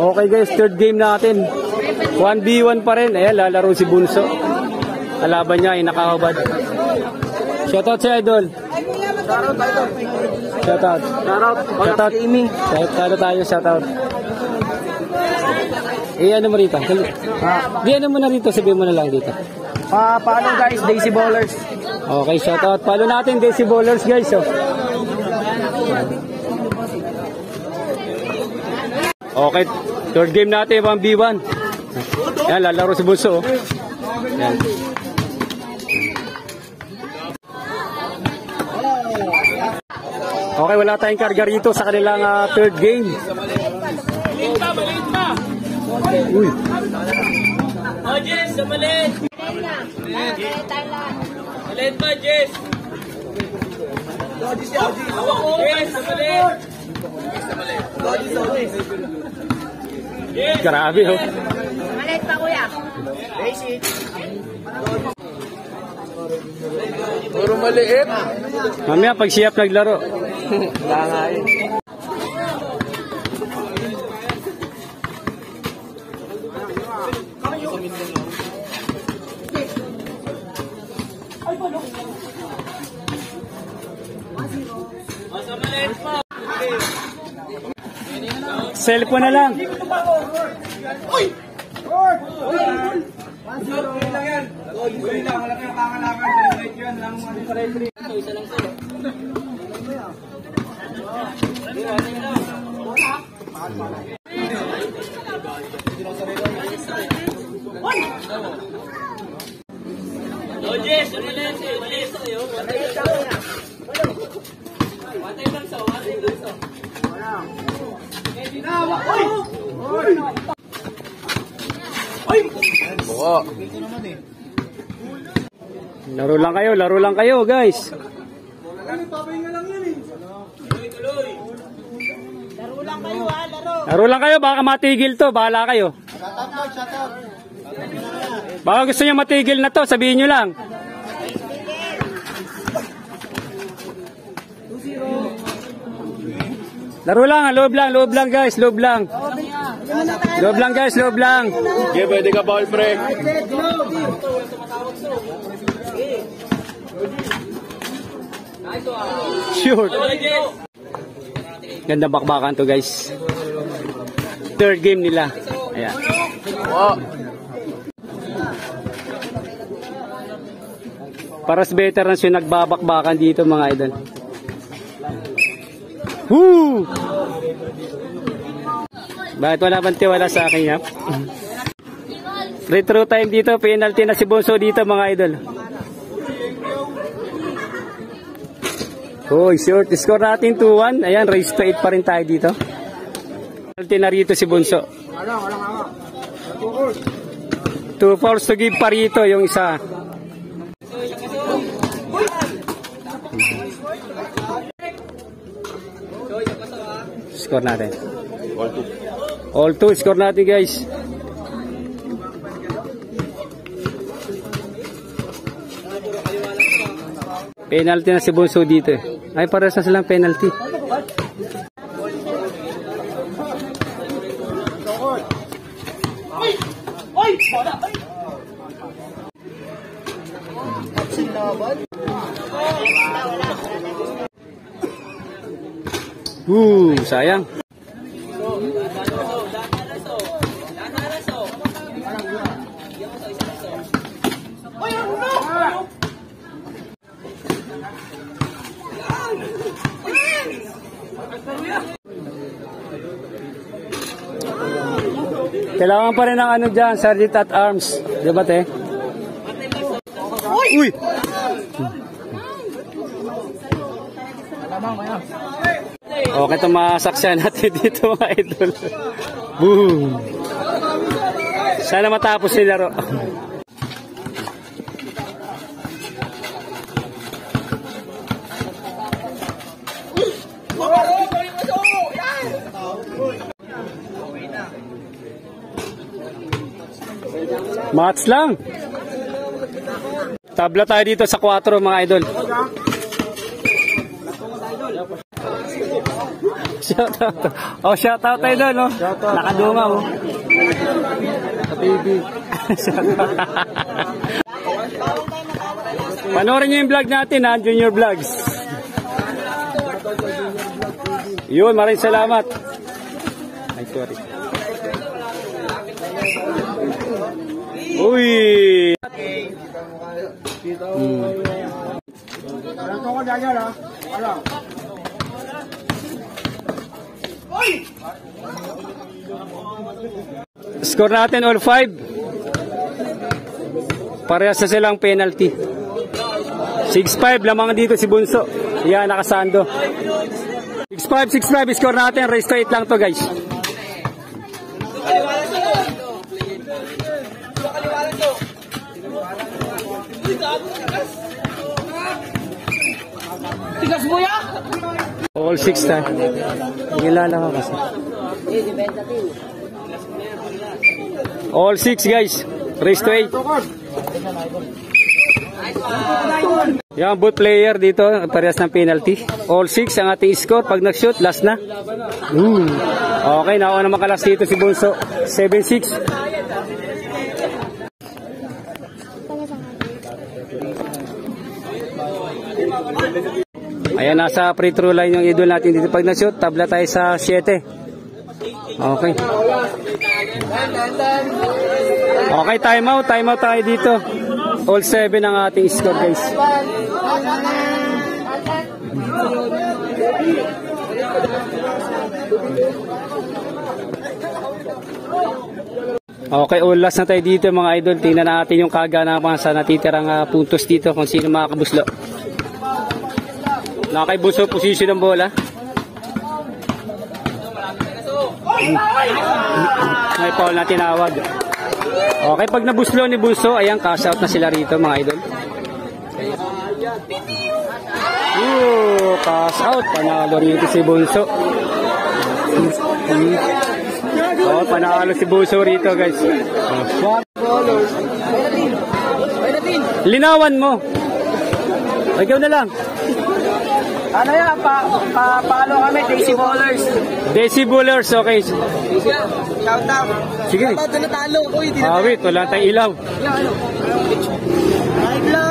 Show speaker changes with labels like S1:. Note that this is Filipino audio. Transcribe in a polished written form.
S1: Okay guys, third game natin. 1v1 pa rin. Ayan, lalaro si Bunso. Kalaban niya ay nakahubad. Shoutout si Idol. Shoutout. Shoutout. Shoutout tayo, shoutout. Ano mo rito? Ano mo na rito, sabihin mo na lang dito.
S2: Paano guys, Daisy Ballers.
S1: Okay, shoutout. Follow natin Daisy Ballers guys. Oh. Okay, third game natin, 1v1. Yan, lalaro si Bunso. Yan. Okay, wala tayong karga rito sa kanilang third game. Uy.
S3: Oh, Jess, samalit. Samalit pa, Jess. Jess, samalit.
S1: Grabe, oh.
S4: Malit pa, kuya.
S2: Basic. Puro maliit.
S1: Mamaya pag siyap naglaro.
S2: Langayin.
S1: Cellphone na lang.
S2: Uy! Lang yan. Wala kang pangalangan. Yan lang mo sa referee. Isa lang sa'yo.
S3: Jess, samalit. Samalit sa'yo. Watay lang sa.
S2: Buka.
S1: Laro lang kayo guys. Laro lang kayo, baka matigil to, bahala kayo. Baka gusto niyo matigil na to, sabihin niyo lang. Laro lang, loob lang guys, loob lang. Loob lang guys, loob lang.
S2: Okay, pwede ka foul break.
S1: Sure. Ganda bakbakan to guys. Third game nila. Ayan.
S2: Wow.
S1: Paras veterans yung nagbabakbakan dito mga idol. Woo! Bakit wala bang tiwala sa akin ha? Free throw time dito. Penalty na si Bunso dito mga idol. Uy, short. Score natin 2-1. Ayan, race to 8 pa rin tayo dito. Penalty na rito si Bunso. 2 fouls to give pa rito yung isa. Score natin. All 2 score natin guys. Penalty na si Bunso dito. Ay, pares na silang penalty. Sayang. Kailangan pa rin ng ano dyan, Sergeant at Arms. Diba te? Uy! Okay, ito masaksyan natin dito mga idol. Boom! Sana matapos yung laro. Match lang. Tabla tayo dito sa 4 mga idol. Shout out. Oh, shout out tayo doon, no? Nakadungaw. Oh.
S2: Sa TV.
S1: Panoorin niyo yung vlog natin, ha? Junior Vlogs. Yun, maraming salamat. Ay, sorry. Uy! Score natin all 5. Parehas na silang penalty. 6-5 lamang dito si Bunso. Yan, nakasando. 6-5 score natin. Race to 8 lang to, guys.
S3: Tigas mo ya!
S1: All 6 na. Ngilala ka kasi. All 6, guys. Race to 8. Yan, both player dito. Parehas ng penalty. All 6 ang ating score. Pag nag-shoot, last na. Okay, nakuha naman kalas dito si Bunso. 7-6. Ayan, nasa free throw line yung idol natin dito. Pag na-shoot, tabla tayo sa 7. Okay. Okay, time out tayo dito. All 7 ang ating score, guys. Okay, all last na tayo dito, mga idol. Tingnan natin yung kaganapan sa natitirang puntos dito kung sino makakabuslo. Nakaibuso position ng bola. May foul na tinawag. Okay, pag nabuslo ni Bunso, ayan, cash out na sila rito, mga idol. Cash out. Panalo rito si Bunso. Oh, panalo si Bunso rito, guys. Linawan mo. Ikaw na lang.
S2: Ano yan? Paano kami? Daisy Ballers.
S1: Daisy Ballers, okay.
S2: Shout out.
S1: Sige.
S2: Shout out na natalo. Uy,
S1: Wait, wala tayong ilaw.
S2: Ilaw.